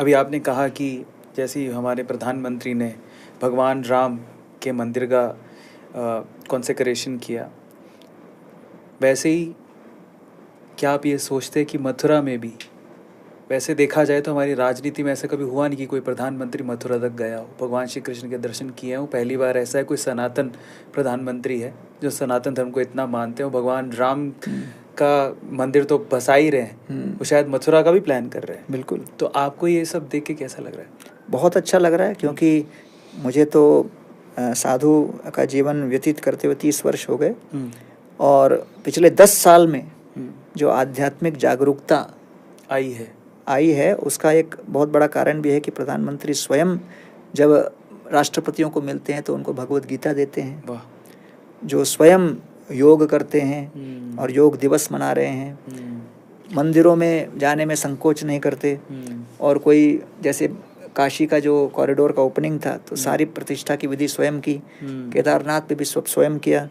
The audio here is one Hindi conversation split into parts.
अभी आपने कहा कि जैसे ही हमारे प्रधानमंत्री ने भगवान राम के मंदिर का कॉन्सेक्रेशन किया, वैसे ही क्या आप ये सोचते हैं कि मथुरा में भी, वैसे देखा जाए तो हमारी राजनीति में ऐसा कभी हुआ नहीं कि कोई प्रधानमंत्री मथुरा तक गया हो, भगवान श्री कृष्ण के दर्शन किए हों। पहली बार ऐसा है कोई सनातन प्रधानमंत्री है जो सनातन धर्म को इतना मानते हो। भगवान राम का मंदिर तो बसा ही रहे हैं, वो शायद मथुरा का भी प्लान कर रहे हैं। बिल्कुल। तो आपको ये सब देख के कैसा लग रहा है? बहुत अच्छा लग रहा है, क्योंकि मुझे तो साधु का जीवन व्यतीत करते हुए 30 वर्ष हो गए, और पिछले 10 साल में जो आध्यात्मिक जागरूकता आई है उसका एक बहुत बड़ा कारण भी है कि प्रधानमंत्री स्वयं जब राष्ट्रपतियों को मिलते हैं तो उनको भगवत गीता देते हैं, जो स्वयं योग करते हैं और योग दिवस मना रहे हैं, मंदिरों में जाने में संकोच नहीं करते, और कोई जैसे काशी का जो कॉरिडोर का ओपनिंग था तो सारी प्रतिष्ठा की विधि स्वयं की, केदारनाथ पे भी स्वयं किया,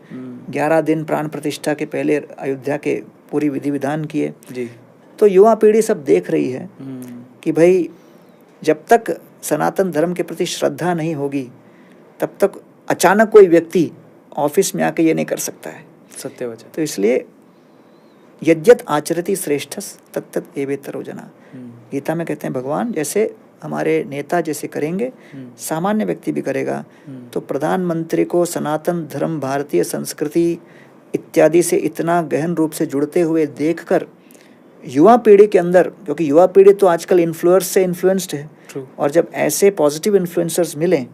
11 दिन प्राण प्रतिष्ठा के पहले अयोध्या के पूरी विधि विधान किए जी। तो युवा पीढ़ी सब देख रही है कि भाई जब तक सनातन धर्म के प्रति श्रद्धा नहीं होगी तब तक अचानक कोई व्यक्ति ऑफिस में आके ये नहीं कर सकता है। सत्य वचन। तो इसलिए यद्यत आचरति श्रेष्ठस तत्तत एवेतरो जना, गीता में कहते हैं भगवान जैसे हमारे नेता जैसे करेंगे सामान्य व्यक्ति भी करेगा। तो प्रधानमंत्री को सनातन धर्म, भारतीय संस्कृति इत्यादि से इतना गहन रूप से जुड़ते हुए देखकर युवा पीढ़ी के अंदर, क्योंकि युवा पीढ़ी तो आजकल इन्फ्लुएंस से इन्फ्लुएंस्ड है, और जब ऐसे पॉजिटिव इन्फ्लुएंसर्स मिले,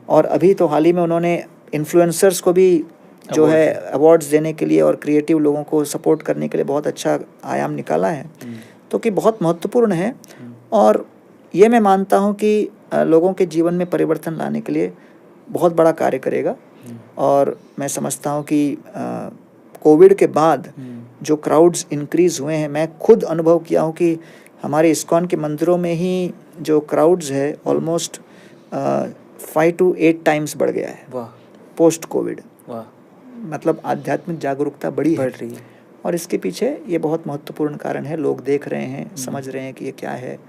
और अभी तो हाल ही में उन्होंने इन्फ्लुएंसर्स को भी जो है अवार्ड्स देने के लिए और क्रिएटिव लोगों को सपोर्ट करने के लिए बहुत अच्छा आयाम निकाला है, तो कि बहुत महत्वपूर्ण है। और ये मैं मानता हूँ कि लोगों के जीवन में परिवर्तन लाने के लिए बहुत बड़ा कार्य करेगा। और मैं समझता हूँ कि कोविड के बाद जो क्राउड्स इंक्रीज हुए हैं, मैं खुद अनुभव किया हूँ कि हमारे इस्कॉन के मंदिरों में ही जो क्राउड्स है ऑलमोस्ट 5 to 8 टाइम्स बढ़ गया है पोस्ट कोविड। मतलब आध्यात्मिक जागरूकता बढ़ रही है, और इसके पीछे ये बहुत महत्वपूर्ण कारण है। लोग देख रहे हैं, समझ रहे हैं कि ये क्या है,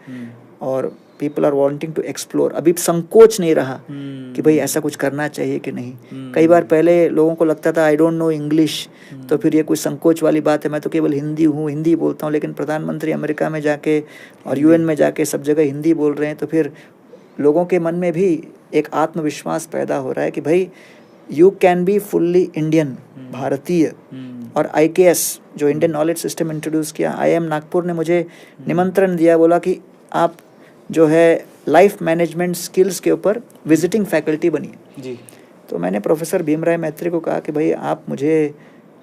और people are wanting to explore. अभी संकोच नहीं रहा कि भाई ऐसा कुछ करना चाहिए कि नहीं। कई बार पहले लोगों को लगता था आई डोंट नो इंग्लिश, तो फिर ये कोई संकोच वाली बात है, मैं तो केवल हिंदी बोलता हूँ। लेकिन प्रधानमंत्री अमेरिका में जाके और यूएन में जाके सब जगह हिंदी बोल रहे हैं, तो फिर लोगों के मन में भी एक आत्मविश्वास पैदा हो रहा है कि भाई you can be fully Indian, भारतीय। और IKS जो इंडियन नॉलेज सिस्टम इंट्रोड्यूस किया, IIM नागपुर ने मुझे निमंत्रण दिया, बोला कि आप जो है लाइफ मैनेजमेंट स्किल्स के ऊपर विजिटिंग फैकल्टी बनिए जी। तो मैंने प्रोफेसर भीमराय मैत्री को कहा कि भाई आप मुझे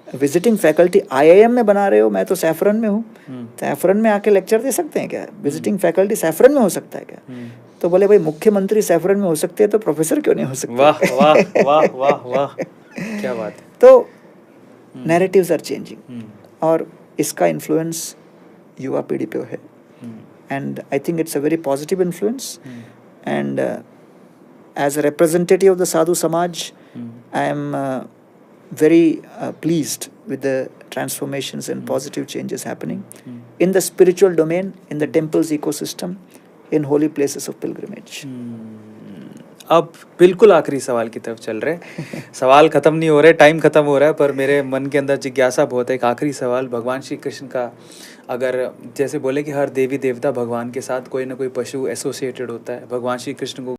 विजिटिंग फैकल्टी IIM में बना रहे हो, मैं तो सैफरन में हूँ, सैफरन में आके लेक्चर दे सकते हैं क्या? विजिटिंग फैकल्टी सैफरन में हो सकता है क्या? तो बोले भाई मुख्यमंत्री सैफरन में हो सकते हैं तो प्रोफेसर क्यों नहीं हो सकते? वाह वाह वाह वाह वाह, क्या बात है। तो नैरेटिव्स आर चेंजिंग, और इसका इन्फ्लुएंस युवा पीढ़ी पे है, and I think it's a very positive influence. And as a representative of the Sadhu Samaj, I am very pleased with the transformations and positive changes happening in the spiritual domain, in the temple's ecosystem, in holy places of pilgrimage. अब बिल्कुल आखिरी सवाल की तरफ चल रहे हैं। सवाल खत्म नहीं हो रहे, टाइम खत्म हो रहा है, पर मेरे मन के अंदर जिज्ञासा बहुत है। एक आखिरी सवाल, भगवान श्री कृष्ण का, अगर जैसे बोले कि हर देवी देवता भगवान के साथ कोई ना कोई पशु एसोसिएटेड होता है, भगवान श्री कृष्ण को